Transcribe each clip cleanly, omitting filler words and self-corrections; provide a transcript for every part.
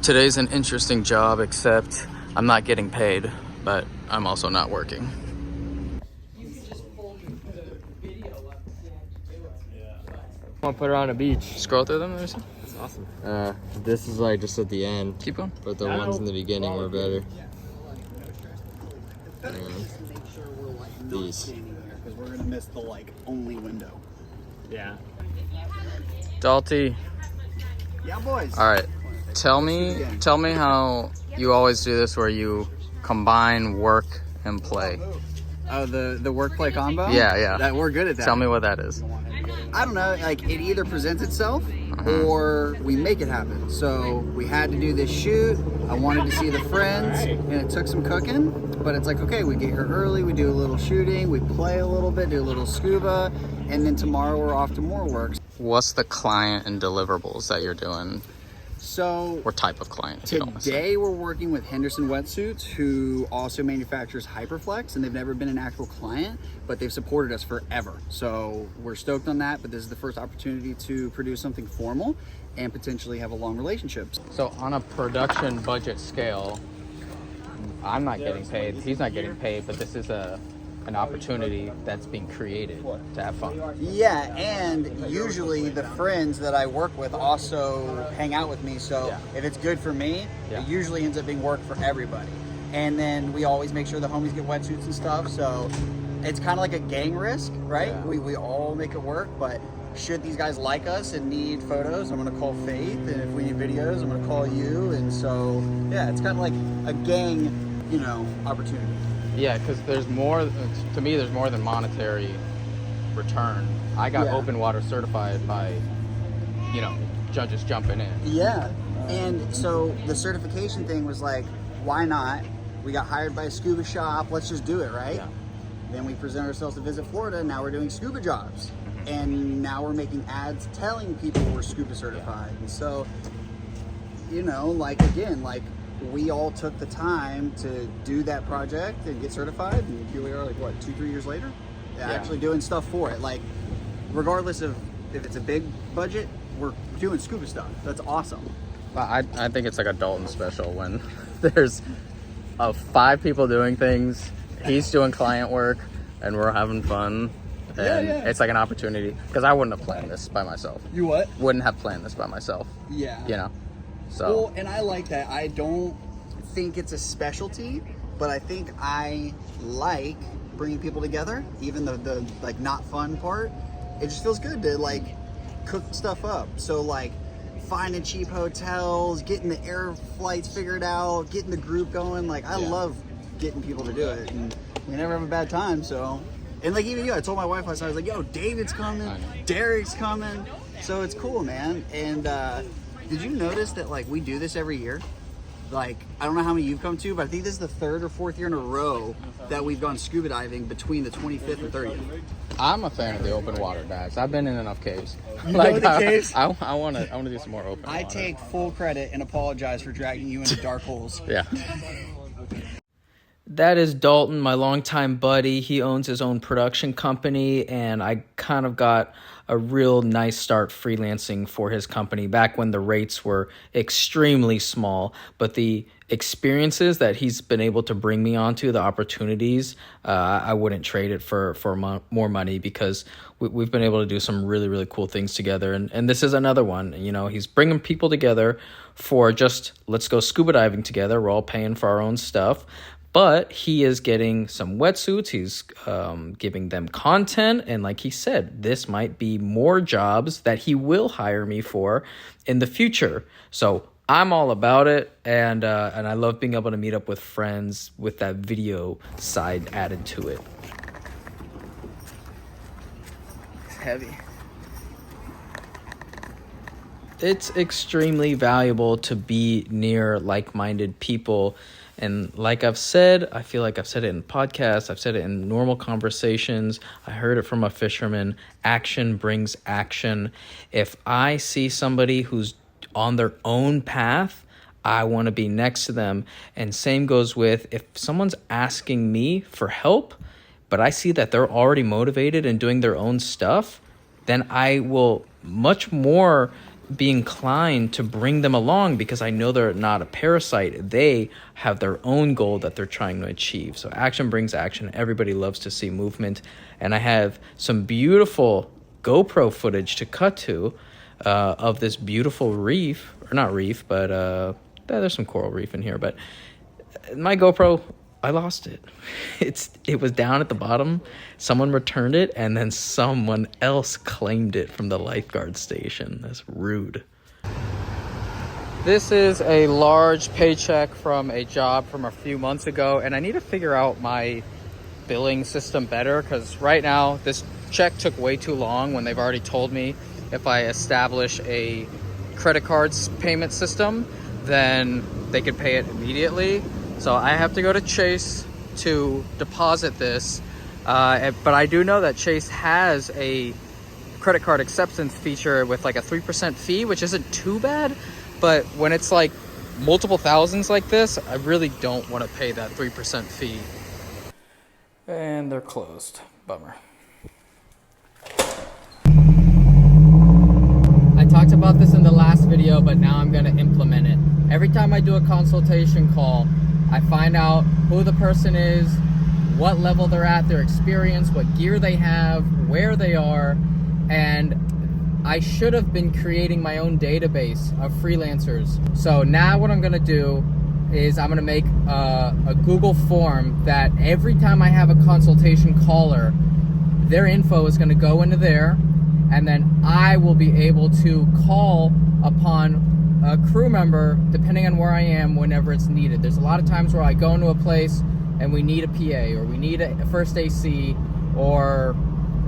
Today's an interesting job, except I'm not getting paid, but I'm also not working. I want to put her on a beach. Scroll through them, there's That's awesome. This is like just at the end. keep going. But the ones in the beginning were better. These. Because we're gonna miss the only window. Yeah. Dalty. Yeah, boys. All right. Tell me how you always do this, where you combine work and play. Oh, the work play combo. Yeah. That we're good at that. Tell me what that is. I don't know. It either presents itself or we make it happen. So we had to do this shoot. I wanted to see the friends, and it took some cooking. But it's okay, we get here early. We do a little shooting. We play a little bit, do a little scuba, and then tomorrow we're off to more work. What's the client and deliverables that you're doing? So What type of client? if you don't wanna say? today we're working with Henderson Wetsuits, who also manufactures Hyperflex, and they've never been an actual client, but they've supported us forever. So we're stoked on that, but this is the first opportunity to produce something formal and potentially have a long relationship. So on a production budget scale, I'm not getting paid, he's not getting paid, but this is an opportunity that's being created to have fun. Yeah, and usually the friends that I work with also hang out with me, so if it's good for me, it usually ends up being work for everybody. And then we always make sure the homies get wetsuits and stuff, so it's kind of like a gang risk, right? Yeah. We all make it work, but should these guys like us and need photos, I'm gonna call Faith, and if we need videos, I'm gonna call you, and so, yeah, it's kind of like a gang, opportunity. Yeah, because there's more, to me, there's more than monetary return. I got open water certified by, judges jumping in. Yeah, and so the certification thing was why not? We got hired by a scuba shop, let's just do it, right? Yeah. Then we present ourselves to Visit Florida, now we're doing scuba jobs. And now we're making ads telling people we're scuba certified. And so, we all took the time to do that project and get certified, and here we are 2-3 years later, actually doing stuff for it. Regardless of if it's a big budget, we're doing scuba stuff. That's awesome. I think it's like a Dalton special when there's 5 people doing things, he's doing client work, and we're having fun. And it's like an opportunity, because I wouldn't have planned this by myself. You what? Wouldn't have planned this by myself. Yeah. So. Well, and I like that. I don't think it's a specialty, but I think I like bringing people together, even the not fun part. It just feels good to cook stuff up. So finding cheap hotels, getting the air flights figured out, getting the group going. I love getting people to do it, and we never have a bad time. So, and even you, I told my wife last night, I was yo, David's coming, Derek's coming. So it's cool, man. And did you notice that we do this every year? I don't know how many you've come to, but I think this is the 3rd or 4th year in a row that we've gone scuba diving between the 25th and 30th. I'm a fan of the open water dives. I've been in enough caves. You know the caves? I want to do some more open water. I take full credit and apologize for dragging you into dark holes. Yeah. That is Dalton, my longtime buddy. He owns his own production company, and I kind of got a real nice start freelancing for his company back when the rates were extremely small. But the experiences that he's been able to bring me onto, the opportunities, I wouldn't trade it for more money, because we've been able to do some really, really cool things together. And this is another one. He's bringing people together for just, let's go scuba diving together. We're all paying for our own stuff. But he is getting some wetsuits, he's giving them content, and like he said, this might be more jobs that he will hire me for in the future. So I'm all about it, and I love being able to meet up with friends with that video side added to it. It's heavy. It's extremely valuable to be near like-minded people. And like I've said, I feel like I've said it in podcasts, I've said it in normal conversations, I heard it from a fisherman, action brings action. If I see somebody who's on their own path, I want to be next to them. And same goes with if someone's asking me for help, but I see that they're already motivated and doing their own stuff, then I will much more be inclined to bring them along because I know they're not a parasite. They have their own goal that they're trying to achieve. So action brings action. Everybody loves to see movement. And I have some beautiful GoPro footage to cut to of this beautiful reef, or not reef, but there's some coral reef in here. But my GoPro, I lost it. It was down at the bottom. Someone returned it, and then someone else claimed it from the lifeguard station. That's rude. This is a large paycheck from a job from a few months ago, and I need to figure out my billing system better, because right now this check took way too long when they've already told me if I establish a credit cards payment system, then they could pay it immediately. So I have to go to Chase to deposit this, but I do know that Chase has a credit card acceptance feature with like a 3% fee, which isn't too bad, but when it's like multiple thousands like this, I really don't want to pay that 3% fee. And they're closed. Bummer. I talked about this in the last video, but now I'm going to implement it. Every time I do a consultation call, I find out who the person is, what level they're at, their experience, what gear they have, where they are, and I should have been creating my own database of freelancers. So now what I'm gonna do is I'm gonna make a Google form that every time I have a consultation caller, their info is gonna go into there, and then I will be able to call upon a crew member depending on where I am whenever it's needed. There's a lot of times where I go into a place and we need a PA, or we need a first AC, or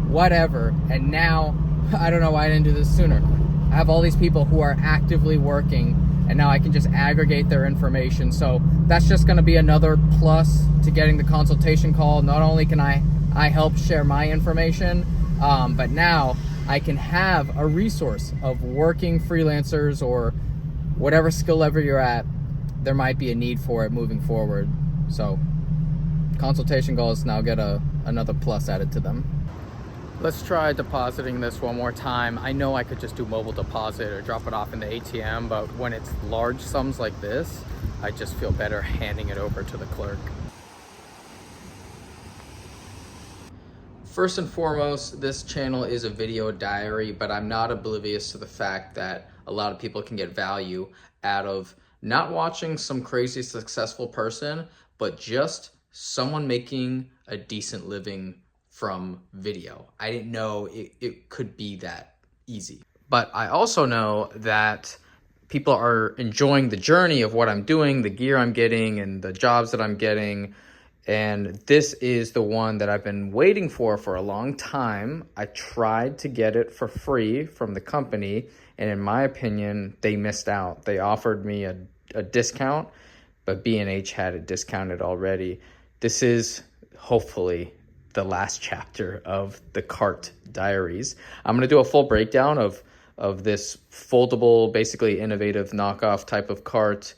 whatever, and now I don't know why I didn't do this sooner. I have all these people who are actively working, and now I can just aggregate their information. So that's just going to be another plus to getting the consultation call. Not only can I help share my information, but now I can have a resource of working freelancers, or whatever skill level you're at, there might be a need for it moving forward. So consultation goals now get another plus added to them. Let's try depositing this one more time. I know I could just do mobile deposit or drop it off in the ATM, but when it's large sums like this, I just feel better handing it over to the clerk. First and foremost, this channel is a video diary, but I'm not oblivious to the fact that a lot of people can get value out of not watching some crazy successful person, but just someone making a decent living from video. I didn't know it could be that easy. But I also know that people are enjoying the journey of what I'm doing, the gear I'm getting, and the jobs that I'm getting. And this is the one that I've been waiting for a long time. I tried to get it for free from the company, and in my opinion, they missed out. They offered me a discount, but B&H had it discounted already. This is hopefully the last chapter of the cart diaries. I'm gonna do a full breakdown of this foldable, basically innovative knockoff type of cart,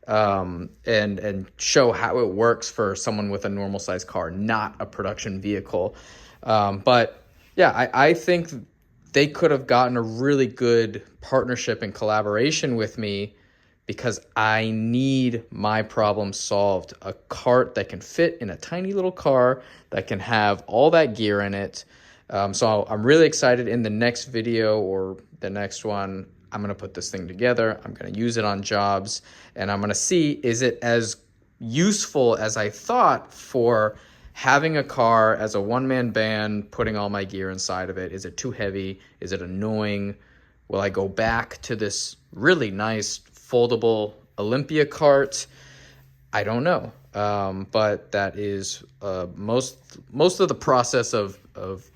and show how it works for someone with a normal size car, not a production vehicle. But yeah, I think they could have gotten a really good partnership and collaboration with me, because I need my problem solved. A cart that can fit in a tiny little car, that can have all that gear in it. So I'm really excited. In the next video or the next one, I'm gonna put this thing together. I'm gonna use it on jobs, and I'm gonna see, is it as useful as I thought for having a car as a one-man band, putting all my gear inside of it? Is it too heavy? Is it annoying? Will I go back to this really nice foldable Olympia cart? I don't know. But that is most of the process of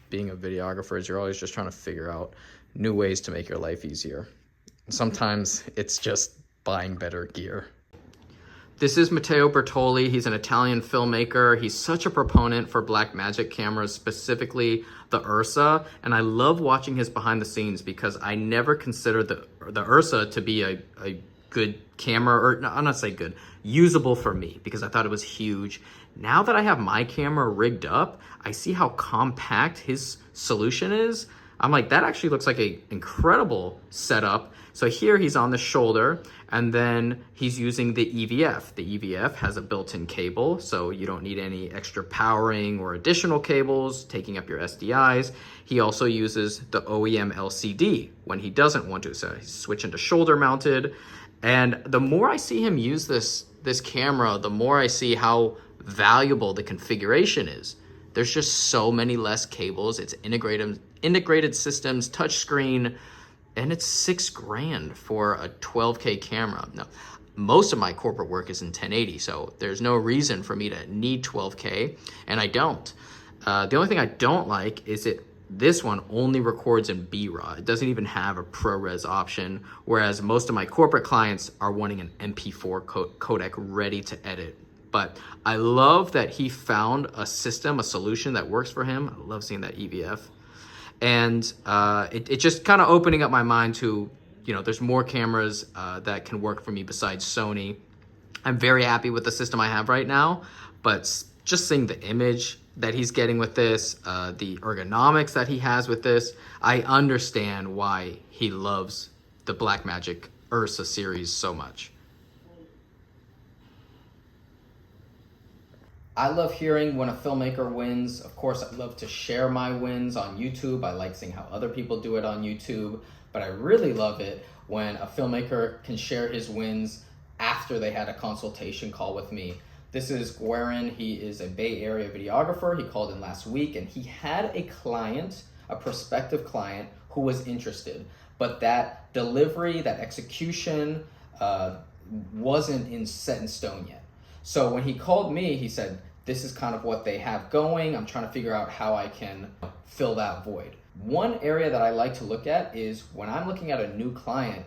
being a videographer, is you're always just trying to figure out new ways to make your life easier. Sometimes it's just buying better gear. This is Matteo Bertoli. He's an Italian filmmaker. He's such a proponent for Blackmagic cameras, specifically the Ursa. And I love watching his behind the scenes, because I never considered the Ursa to be a good camera, or I'm not saying good, usable for me, because I thought it was huge. Now that I have my camera rigged up, I see how compact his solution is. I'm like, that actually looks like a incredible setup. So here he's on the shoulder, and then he's using the EVF. The EVF has a built-in cable, so you don't need any extra powering or additional cables taking up your SDIs. He also uses the OEM LCD when he doesn't want to, so he's switching to shoulder mounted. And the more I see him use this camera, the more I see how valuable the configuration is. There's just so many less cables. It's integrated systems, touchscreen, and it's $6,000 for a 12K camera. Now, most of my corporate work is in 1080, so there's no reason for me to need 12K, and I don't. The only thing I don't like is this one only records in B-RAW. It doesn't even have a ProRes option, whereas most of my corporate clients are wanting an MP4 codec ready to edit. But I love that he found a solution that works for him. I love seeing that EVF. And it just kind of opening up my mind to, there's more cameras that can work for me besides Sony. I'm very happy with the system I have right now, but just seeing the image that he's getting with this, the ergonomics that he has with this, I understand why he loves the Blackmagic Ursa series so much. I love hearing when a filmmaker wins. Of course, I love to share my wins on YouTube. I like seeing how other people do it on YouTube. But I really love it when a filmmaker can share his wins after they had a consultation call with me. This is Guerin. He is a Bay Area videographer. He called in last week, and he had a client, a prospective client, who was interested. But that delivery, that execution wasn't set in stone yet. So when he called me, he said, this is kind of what they have going. I'm trying to figure out how I can fill that void. One area that I like to look at is when I'm looking at a new client,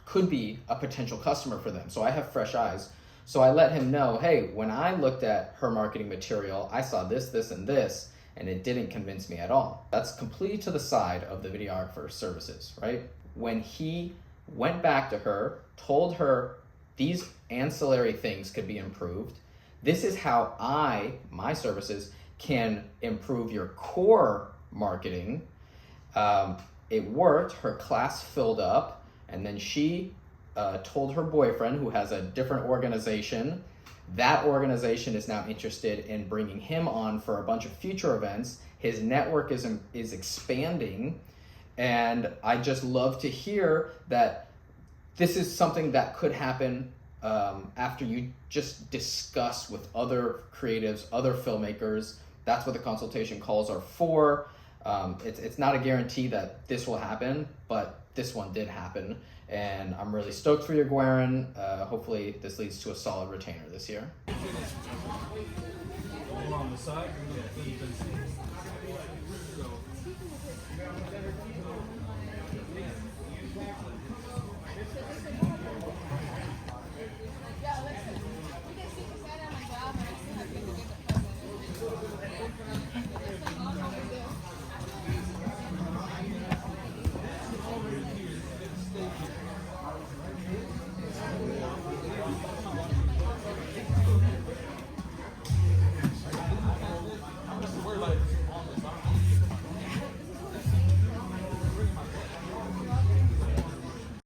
could be a potential customer for them. So I have fresh eyes. So I let him know, hey, when I looked at her marketing material, I saw this, this, and this, and it didn't convince me at all. That's completely to the side of the videographer services, right? When he went back to her, told her these ancillary things could be improved. This is how my services can improve your core marketing. It worked, her class filled up, and then she told her boyfriend, who has a different organization. That organization is now interested in bringing him on for a bunch of future events. His network is expanding, and I just love to hear that this is something that could happen after you just discuss with other creatives, other filmmakers. That's what the consultation calls are for. It's not a guarantee that this will happen, but this one did happen. And I'm really stoked for you, Guerin. Hopefully this leads to a solid retainer this year. On the side,